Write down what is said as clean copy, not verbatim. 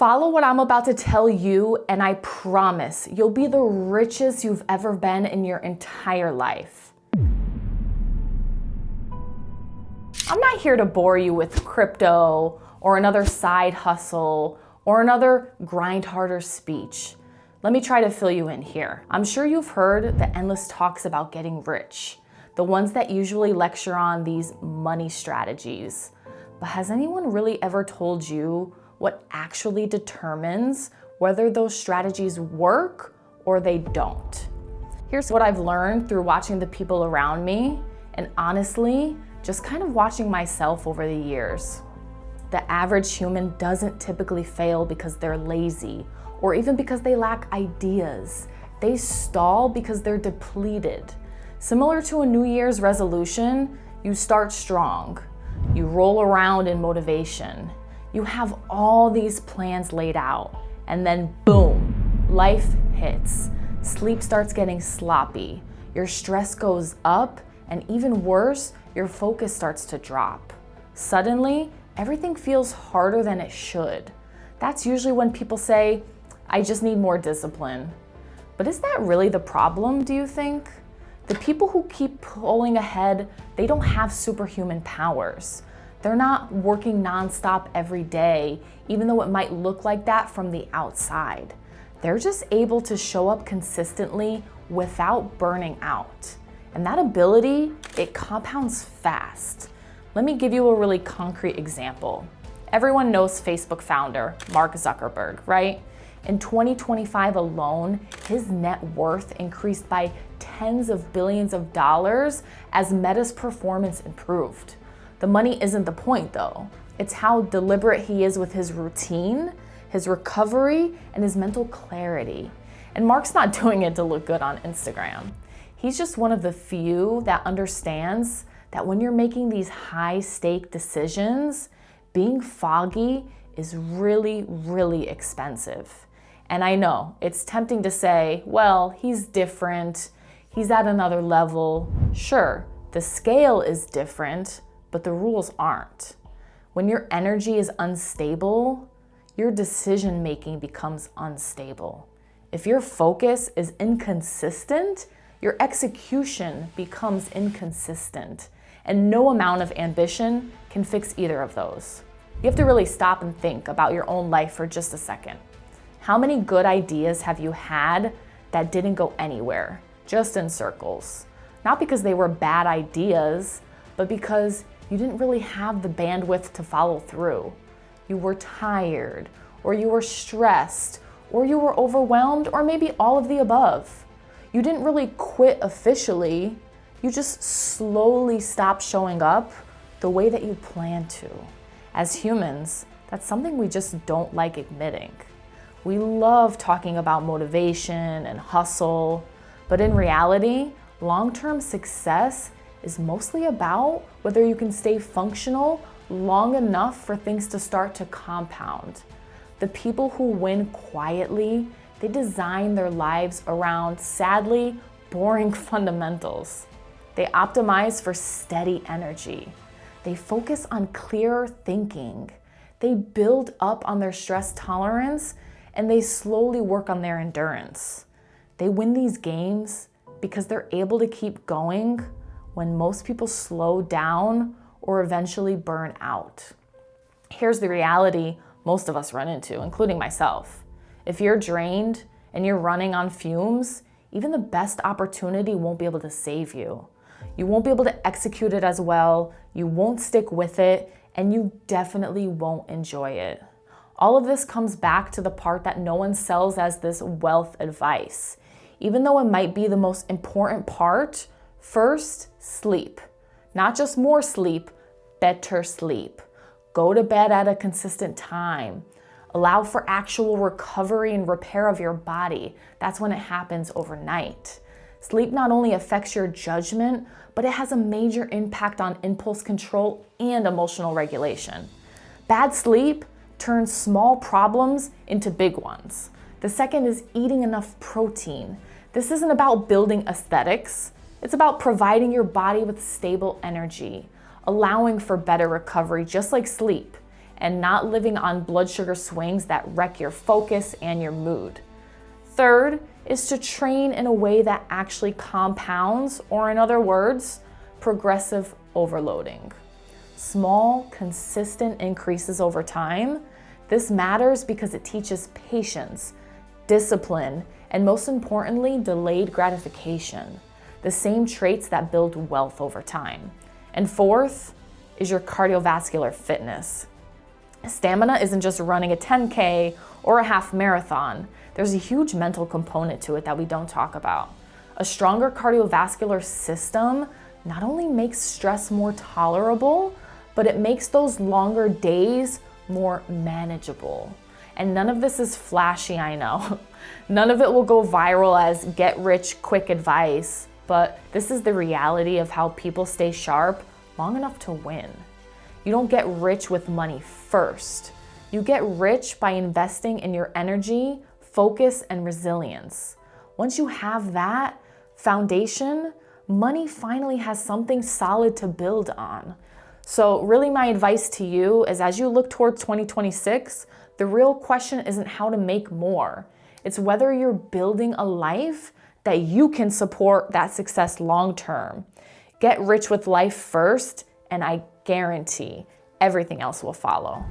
Follow what I'm about to tell you, and I promise you'll be the richest you've ever been in your entire life. I'm not here to bore you with crypto or another side hustle or another grind harder speech. Let me try to fill you in here. I'm sure you've heard the endless talks about getting rich, the ones that usually lecture on these money strategies. But has anyone really ever told you what actually determines whether those strategies work or they don't? Here's what I've learned through watching the people around me, and honestly, just kind of watching myself over the years. The average human doesn't typically fail because they're lazy or even because they lack ideas. They stall because they're depleted. Similar to a New Year's resolution, you start strong. You roll around in motivation. You have all these plans laid out, and then boom, life hits. Sleep starts getting sloppy. Your stress goes up, and even worse, your focus starts to drop. Suddenly, everything feels harder than it should. That's usually when people say, I just need more discipline. But is that really the problem, do you think? The people who keep pulling ahead, they don't have superhuman powers. They're not working nonstop every day, even though it might look like that from the outside. They're just able to show up consistently without burning out. And that ability, it compounds fast. Let me give you a really concrete example. Everyone knows Facebook founder Mark Zuckerberg, right? In 2025 alone, his net worth increased by tens of billions of dollars as Meta's performance improved. The money isn't the point though. It's how deliberate he is with his routine, his recovery, and his mental clarity. And Mark's not doing it to look good on Instagram. He's just one of the few that understands that when you're making these high-stake decisions, being foggy is really, really expensive. And I know it's tempting to say, well, he's different, he's at another level. Sure, the scale is different, but the rules aren't. When your energy is unstable, your decision-making becomes unstable. If your focus is inconsistent, your execution becomes inconsistent, and no amount of ambition can fix either of those. You have to really stop and think about your own life for just a second. How many good ideas have you had that didn't go anywhere, just in circles? Not because they were bad ideas, but because you didn't really have the bandwidth to follow through. You were tired, or you were stressed, or you were overwhelmed, or maybe all of the above. You didn't really quit officially, you just slowly stopped showing up the way that you planned to. As humans, that's something we just don't like admitting. We love talking about motivation and hustle, but in reality, long-term success is mostly about whether you can stay functional long enough for things to start to compound. The people who win quietly, they design their lives around, sadly, boring fundamentals. They optimize for steady energy. They focus on clearer thinking. They build up on their stress tolerance, and they slowly work on their endurance. They win these games because they're able to keep going when most people slow down or eventually burn out. Here's the reality most of us run into, including myself. If you're drained and you're running on fumes, even the best opportunity won't be able to save you. You won't be able to execute it as well, you won't stick with it, and you definitely won't enjoy it. All of this comes back to the part that no one sells as this wealth advice. Even though it might be the most important part, first, sleep. Not just more sleep, better sleep. Go to bed at a consistent time. Allow for actual recovery and repair of your body. That's when it happens overnight. Sleep not only affects your judgment, but it has a major impact on impulse control and emotional regulation. Bad sleep turns small problems into big ones. The second is eating enough protein. This isn't about building aesthetics. It's about providing your body with stable energy, allowing for better recovery, just like sleep. and not living on blood sugar swings that wreck your focus and your mood. Third is to train in a way that actually compounds, or in other words, progressive overloading. Small, consistent increases over time. This matters because it teaches patience, discipline, and most importantly, delayed gratification, the same traits that build wealth over time. And fourth is your cardiovascular fitness. Stamina isn't just running a 10K or a half marathon. There's a huge mental component to it that we don't talk about. A stronger cardiovascular system not only makes stress more tolerable, but it makes those longer days more manageable. And none of this is flashy, I know. None of it will go viral as get rich quick advice, but this is the reality of how people stay sharp long enough to win. You don't get rich with money first. You get rich by investing in your energy, focus, and resilience. Once you have that foundation, money finally has something solid to build on. So really my advice to you is, as you look towards 2026, the real question isn't how to make more. It's whether you're building a life that you can support that success long term. Get rich with life first, and I guarantee everything else will follow.